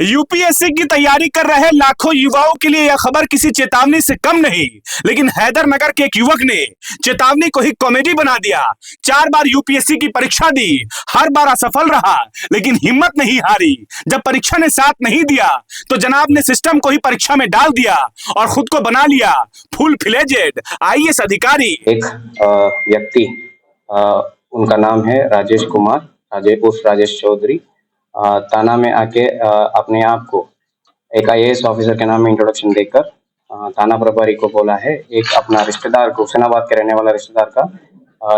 UPSC की तैयारी कर रहे लाखों युवाओं के लिए यह खबर किसी चेतावनी से कम नहीं, लेकिन हैदरनगर के एक युवक ने चेतावनी को ही कॉमेडी बना दिया। 4 बार यूपीएससी की परीक्षा दी, हर बार असफल रहा, लेकिन हिम्मत नहीं हारी। जब परीक्षा ने साथ नहीं दिया तो जनाब ने सिस्टम को ही परीक्षा में डाल दिया और खुद को बना लिया फुल फ्लेजेड आईएएस अधिकारी। एक व्यक्ति, उनका नाम है राजेश कुमार, उर्फ राजेश चौधरी, ताना में आके अपने आप को एक आईएएस ऑफिसर के नाम में इंट्रोडक्शन देकर थाना प्रभारी को बोला है, एक अपना रिश्तेदार को, हुसैनाबाद के रहने वाला रिश्तेदार का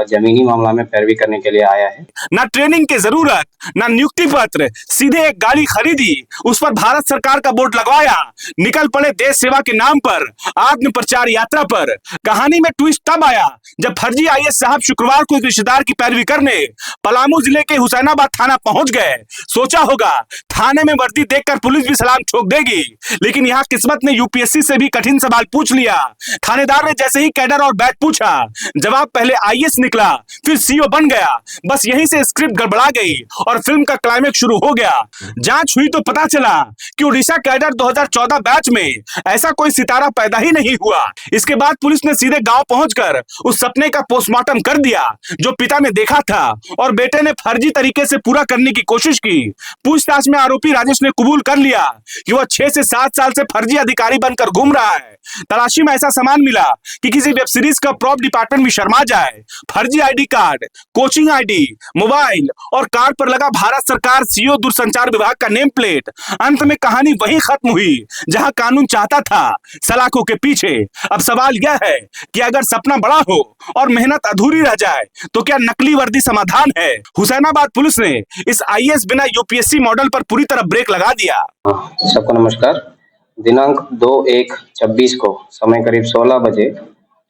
जमीनी मामला में पैरवी करने के लिए आया है। ना ट्रेनिंग की जरूरत, ना नियुक्ति पत्र, सीधे एक गाड़ी खरीदी, उस पर भारत सरकार का बोर्ड लगवाया, निकल पड़े देश सेवा के नाम पर आत्म प्रचार यात्रा पर। कहानी में ट्विस्ट तब आया जब फर्जी आईएएस साहब शुक्रवार को एक रिश्तेदार की पैरवी करने पलामू जिले के हुसैनाबाद थाना पहुंच गए। सोचा होगा थाने में वर्दी देखकर पुलिस भी सलाम ठोक देगी, लेकिन यहाँ किस्मत ने यूपीएससी से भी कठिन सवाल पूछ लिया। थानेदार ने जैसे ही कैडर और बैच पूछा, जवाब पहले आईएएस निकला, फिर सीओ बन गया। बस यहीं से स्क्रिप्ट गड़बड़ा गई और फिल्म का क्लाइमेक्स शुरू हो गया। जांच हुई तो पता चला कि उड़ीसा कैडर 2014 बैच में ऐसा कोई सितारा पैदा ही नहीं हुआ। इसके बाद पुलिस ने सीधे गांव पहुंचकर उस सपने का पोस्टमार्टम कर दिया जो पिता ने देखा था और बेटे ने फर्जी तरीके से पूरा करने की कोशिश की। पूछताछ में आरोपी राजेश ने कबूल कर लिया कि वह 6 से 7 साल से फर्जी अधिकारी बनकर घूम रहा है। तलाशी में ऐसा सामान मिला कि किसी वेब सीरीज का प्रॉप डिपार्टमेंट भी शर्मा जाए। फर्जी ID card, coaching ID, mobile और कार पर लगा भारत सरकार सीओ दूरसंचार विभाग का नेम प्लेट। अंत में कहानी वहीं खत्म हुई जहां कानून चाहता था, सलाखों के पीछे। अब सवाल यह है कि अगर सपना बड़ा हो और मेहनत अधूरी रह जाए तो क्या नकली वर्दी समाधान है? हुसैनाबाद पुलिस ने इस आईएएस बिना यूपीएससी मॉडल पर पूरी तरह ब्रेक लगा दिया। सबको नमस्कार। दिनांक 2/1/26 को समय करीब 16 बजे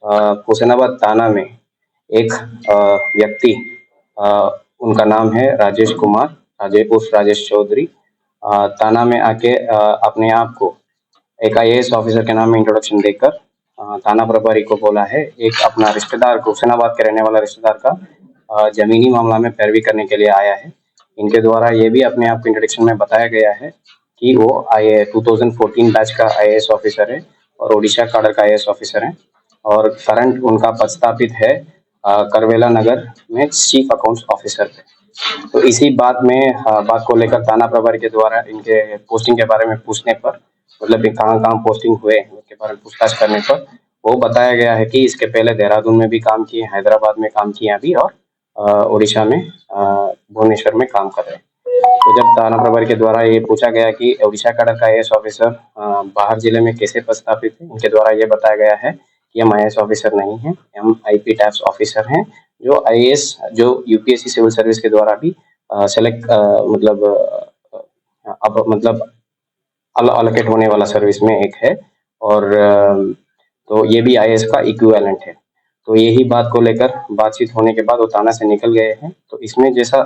हुसैनाबाद थाना में एक व्यक्ति, उनका नाम है राजेश कुमार, उर्फ राजेश चौधरी, थाना में आके अपने आप को एक आईएएस ऑफिसर के नाम में इंट्रोडक्शन देकर थाना प्रभारी को बोला है, एक अपना रिश्तेदार को, हुसैनाबाद के रहने वाला रिश्तेदार का जमीनी मामला में पैरवी करने के लिए आया है। इनके द्वारा ये भी अपने आप को इंट्रोडक्शन में बताया गया है कि वो 2014 बैच का आईएएस ऑफिसर है और ओडिशा कैडर का आईएएस ऑफिसर है और करंट उनका पदस्थापित है करवेला नगर में चीफ अकाउंट्स ऑफिसर है। तो इसी बात को लेकर थाना प्रभारी के द्वारा इनके पोस्टिंग के बारे में पूछने पर, मतलब कहाँ पोस्टिंग हुए उसके बारे में पूछताछ करने पर वो बताया गया है कि इसके पहले देहरादून में भी काम किए, हैदराबाद में काम किए अभी, और उड़ीसा में भुवनेश्वर में काम कर रहे हैं। तो जब थाना प्रभारी के द्वारा ये पूछा गया कि उड़ीसा कैडर का आईएएस ऑफिसर बाहर जिले में कैसे पदस्थापित है, इनके द्वारा ये बताया गया है कि हम आईएएस ऑफिसर नहीं हैं, हम आईपी टैक्स ऑफिसर हैं, जो आईएएस, जो यूपीएससी सिविल सर्विस के द्वारा भी सेलेक्ट मतलब अलोकेट होने वाला सर्विस में एक है, और तो ये भी आईएएस का इक्विवेलेंट है। तो यही बात को लेकर बातचीत होने के बाद वो थाना से निकल गए हैं। तो इसमें जैसा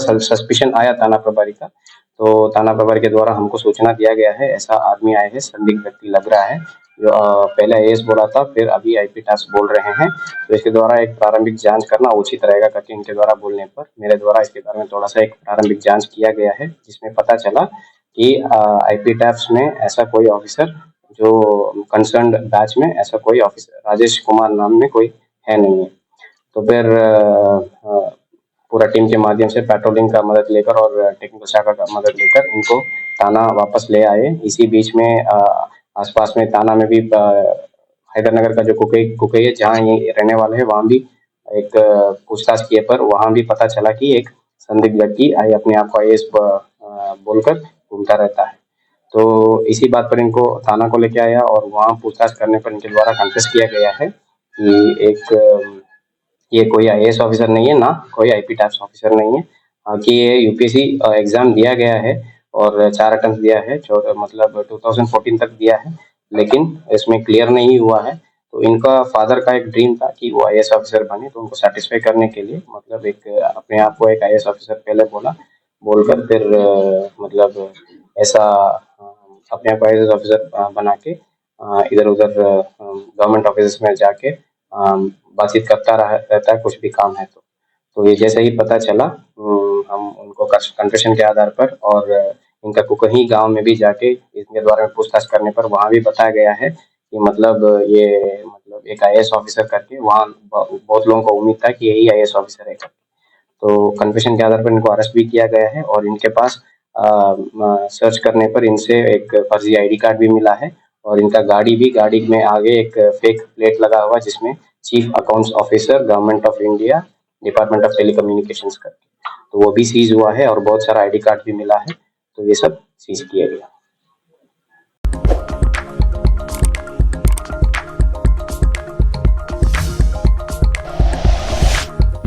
सस्पिशन आया थाना प्रभारी का, तो थाना प्रभारी के द्वारा हमको सूचना दिया गया है, ऐसा आदमी आए हैं, संदिग्ध व्यक्ति लग रहा है, जो पहले आईएएस बोला था, फिर अभी आईपी टास्क बोल रहे हैं। तो इसके द्वारा एक प्रारंभिक जांच करना उचित रहेगा करके इनके द्वारा बोलने पर मेरे द्वारा इसके बारे में थोड़ा सा एक प्रारंभिक जांच किया गया है, जिसमें पता चला कि आईपी टैप्स में ऐसा कोई ऑफिसर, जो कंसर्न्ड बैच में ऐसा कोई ऑफिसर राजेश कुमार नाम में कोई है नहीं है। तो फिर पूरा टीम के माध्यम से पेट्रोलिंग का मदद लेकर और टेक्निकल शाखा का मदद लेकर इनको थाना वापस ले आए। इसी बीच में आसपास में थाना में भी हैदरनगर का जो कुकई है, जहाँ ये रहने वाले हैं, वहाँ भी एक पूछताछ किए पर वहाँ भी पता चला कि एक संदिग्ध व्यक्ति अपने आप को आईएएस बोलकर घूमता रहता है। तो इसी बात पर इनको थाना को लेके आया और वहाँ पूछताछ करने पर इनके द्वारा कन्फेस किया गया है कि ये कोई आईएएस ऑफिसर नहीं है, ना कोई आईपी टैक्स ऑफिसर नहीं है, कि ये यूपीएससी एग्जाम दिया गया है और 4 अटेम्प्ट दिया है, मतलब 2014 तक दिया है, लेकिन इसमें क्लियर नहीं हुआ है। तो इनका फादर का एक ड्रीम था कि वो आईएएस ऑफिसर बने, तो उनको सेटिस्फाई करने के लिए, मतलब एक अपने आप को एक आईएएस ऑफिसर पहले बोलकर फिर मतलब ऐसा अपने आप को आईएएस ऑफिसर बना के इधर उधर गवर्नमेंट ऑफिस में जाके बातचीत करता रहता है, कुछ भी काम है तो ये जैसे ही पता चला, हम उनको कन्फेशन के आधार पर और इनका कुकही गांव में भी जाके इनके द्वारा पूछताछ करने पर वहां भी बताया गया है कि मतलब ये मतलब एक आईएएस ऑफिसर करके वहाँ बहुत लोगों को उम्मीद था कि यही आईएएस ऑफिसर है करके। तो कन्फेशन के आधार पर इनको अरेस्ट भी किया गया है और इनके पास सर्च करने पर इनसे एक फर्जी आईडी कार्ड भी मिला है और इनका गाड़ी में आगे एक फेक प्लेट लगा हुआ जिसमें chief accounts officer government of India department of telecommunications करके, तो वो भी सीज हुआ है और बहुत सारा आईडी कार्ड भी मिला है, तो ये सब सीज किया गया।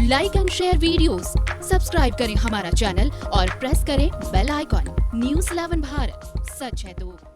Like and share videos, subscribe करें हमारा चैनल और प्रेस करें बेल आइकॉन। न्यूज़ 11 भारत, सच है तो।